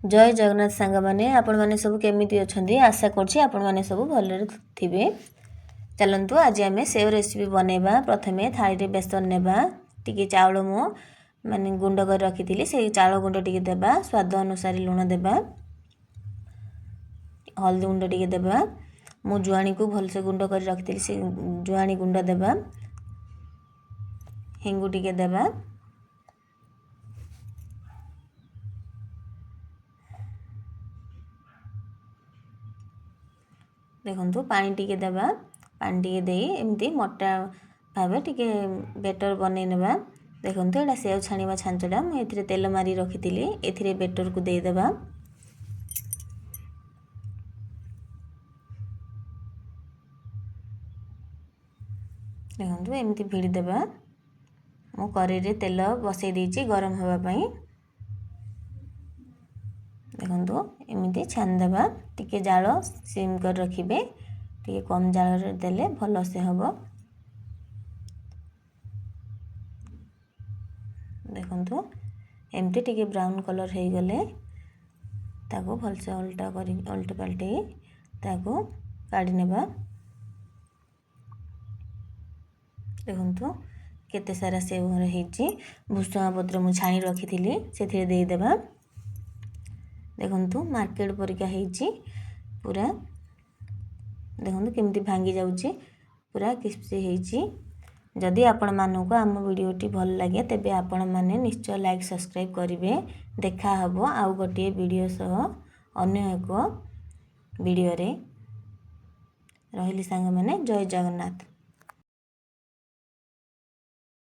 जय जगन्नाथ सांग मैंने आपण मैंने सब केमी अच्छा आशा कर सब भल थे। चलतु आज आम सेव रेसिपी बनैबा। प्रथम थाली रे बेसन नेबा टी चाउल मु माने गुंड कर रखी से चाउल गुंड टी देबा स्वाद अनुसार लुण देबा हल्दी गुंड टी देबा मु जुआणी को भलसे गुंड कर रखी से जुआणी गुंड देबा हिंगु टी देबा देखु पानी टी देबा पानी टी दे एमती मोटा भाव टी बेटर बनई नेबा। देखो यहाँ सेव छाणीबा छांचटा मुझे तेल मारी रखी थी बेटर को दे देबा देखो एमती भिड़ी देबा। मु कढ़ई रे तेल बसई देछि गरम होबा पई देखो एमती छान देबा टिके जाल सिम कर रखिबे टिके कम जाल रे देले भल से हबो। देखो एमती टिके ब्राउन कलर हो गले ताको भल से उल्टा करी उल्टे पलटे ताको काढ़ी नेबा। देखो केते सारा सेव होइछि भुसुंगा पत्र मु छाणी रखी थी से दे देबा। देखो मार्केट परिका होइछि पूरा देखो केमती भांगी जाउछि पूरा क्रिस्पी होइछि। जदि आपण मानक आम वीडियोटी भल लगे तेबे आपण माने निश्चय लाइक सब्सक्राइब करिवे। देखा हबो आउ गोटे वीडियो सह अन्य एक वीडियो रे। रहिली सांग माने जय जगन्नाथ।